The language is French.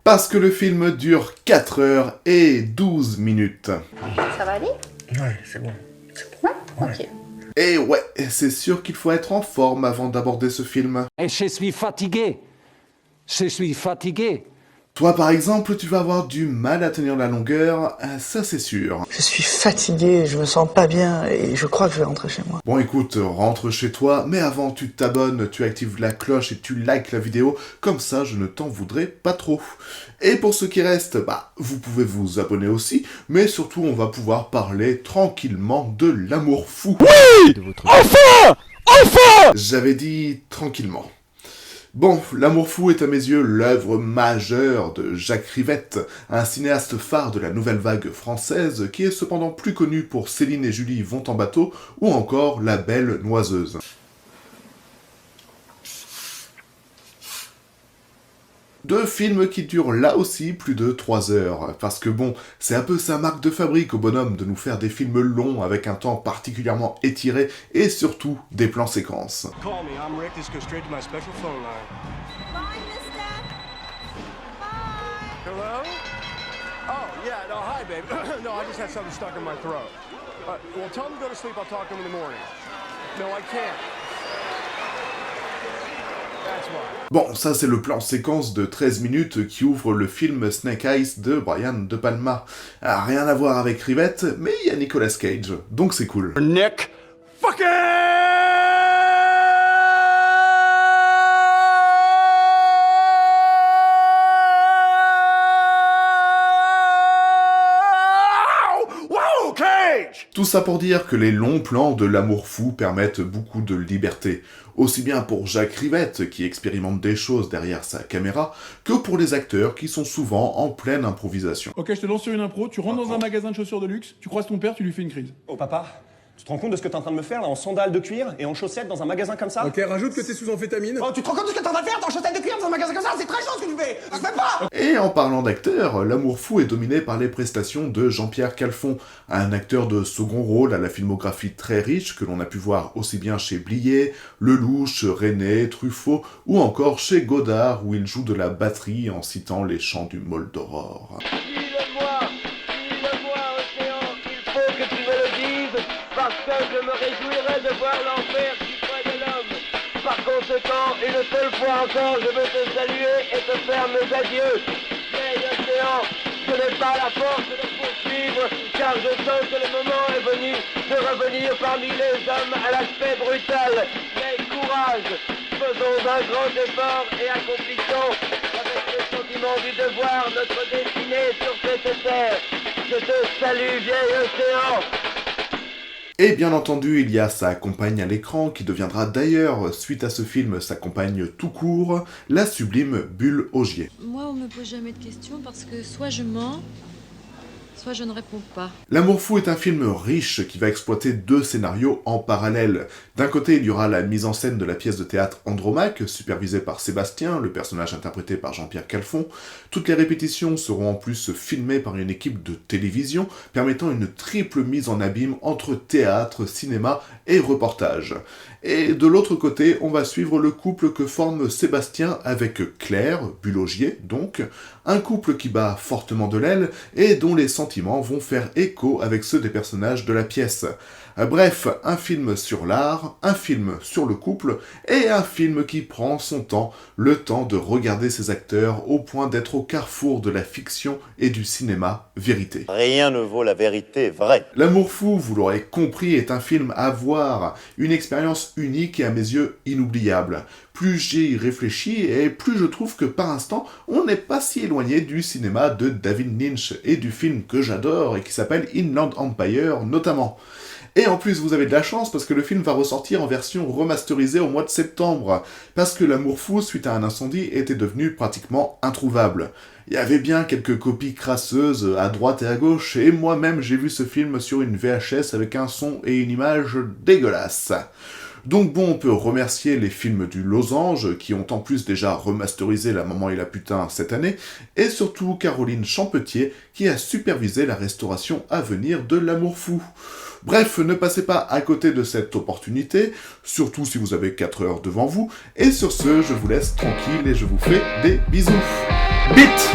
Parce que le film dure 4 heures et 12 minutes. Ça va aller? Ouais, c'est bon. Ouais? Ok. Et ouais, c'est sûr qu'il faut être en forme avant d'aborder ce film. Et je suis fatigué. Je suis fatigué. Toi par exemple, tu vas avoir du mal à tenir la longueur, ça c'est sûr. Je suis fatigué, je me sens pas bien et je crois que je vais rentrer chez moi. Bon écoute, rentre chez toi, mais avant tu t'abonnes, tu actives la cloche et tu likes la vidéo, comme ça je ne t'en voudrais pas trop. Et pour ceux qui restent, vous pouvez vous abonner aussi, mais surtout on va pouvoir parler tranquillement de l'amour fou. Oui! Enfin! Enfin! J'avais dit tranquillement. Bon, L'amour fou est à mes yeux l'œuvre majeure de Jacques Rivette, un cinéaste phare de la nouvelle vague française qui est cependant plus connu pour Céline et Julie vont en bateau ou encore La Belle Noiseuse. Deux films qui durent là aussi plus de 3 heures, parce que bon, c'est un peu sa marque de fabrique au bonhomme de nous faire des films longs avec un temps particulièrement étiré et surtout des plans séquences. Call me, I'm Rick. This goes straight to my special phone line. Bye, mister. Bye. Hello? Oh, yeah, no, hi, babe. No, I just had something stuck in my throat. Well, tell him to go to sleep. I'll talk to him in the morning. No, I can't. That's why. Bon, ça c'est le plan séquence de 13 minutes qui ouvre le film Snake Eyes de Brian De Palma. Rien à voir avec Rivette, mais il y a Nicolas Cage, donc c'est cool. Nick fucking... Wow, Cage! Tout ça pour dire que les longs plans de l'amour fou permettent beaucoup de liberté, aussi bien pour Jacques Rivette qui expérimente des choses derrière sa caméra, que pour les acteurs qui sont souvent en pleine improvisation. Ok, je te lance sur une impro, tu rentres dans un magasin de chaussures de luxe, tu croises ton père, tu lui fais une crise. Oh papa, tu te rends compte de ce que t'es en train de me faire là, en sandales de cuir et en chaussettes dans un magasin comme ça? Ok, rajoute que t'es sous amphétamine. Oh, tu te rends compte de ce que t'es en train de faire, t'es en chaussettes de cuir dans un magasin comme ça? C'est très chaud ce que tu fais! Ça se fait pas! Et en parlant d'acteurs, l'amour fou est dominé par les prestations de Jean-Pierre Calfon, un acteur de second rôle à la filmographie très riche que l'on a pu voir aussi bien chez Blier, Lelouch, René, Truffaut ou encore chez Godard où il joue de la batterie en citant les chants du Môle d'Aurore. Dis-le-moi, Océan, il faut que tu me le dises, parce que je me réjouirai de voir l'enfer si près de l'homme. Par conséquent, une seule fois encore, je veux te saluer et te faire mes adieux. Vieil Océan, je n'ai pas la force de poursuivre, car je sens que le moment est venu de revenir parmi les hommes à l'aspect brutal. Mais courage, faisons un grand effort et accomplissons avec le sentiment du devoir notre destinée sur cette terre. Je te salue, vieil Océan. Et bien entendu, il y a sa compagne à l'écran, qui deviendra d'ailleurs, suite à ce film, sa compagne tout court, la sublime Bulle Ogier. Moi, on me pose jamais de questions parce que soit je mens, soit je ne réponds pas. L'amour fou est un film riche qui va exploiter deux scénarios en parallèle. D'un côté, il y aura la mise en scène de la pièce de théâtre Andromaque, supervisée par Sébastien, le personnage interprété par Jean-Pierre Calfon. Toutes les répétitions seront en plus filmées par une équipe de télévision, permettant une triple mise en abîme entre théâtre, cinéma et reportage. Et de l'autre côté, on va suivre le couple que forme Sébastien avec Claire, Bulle Ogier donc, un couple qui bat fortement de l'aile et dont les sentiments vont faire écho avec ceux des personnages de la pièce. Bref, un film sur l'art, un film sur le couple, et un film qui prend son temps, le temps de regarder ses acteurs au point d'être au carrefour de la fiction et du cinéma vérité. Rien ne vaut la vérité vraie. L'amour fou, vous l'aurez compris, est un film à voir, une expérience unique et à mes yeux inoubliable. Plus j'y réfléchis et plus je trouve que par instant, on n'est pas si éloigné du cinéma de David Lynch et du film que j'adore et qui s'appelle Inland Empire notamment. Et en plus, vous avez de la chance parce que le film va ressortir en version remasterisée au mois de septembre, parce que L'amour fou, suite à un incendie, était devenu pratiquement introuvable. Il y avait bien quelques copies crasseuses à droite et à gauche, et moi-même j'ai vu ce film sur une VHS avec un son et une image dégueulasses. Donc bon, on peut remercier les films du Losange, qui ont en plus déjà remasterisé La Maman et la Putain cette année, et surtout Caroline Champetier, qui a supervisé la restauration à venir de L'Amour fou. Bref, ne passez pas à côté de cette opportunité, surtout si vous avez 4 heures devant vous, et sur ce, je vous laisse tranquille et je vous fais des bisous. Bite!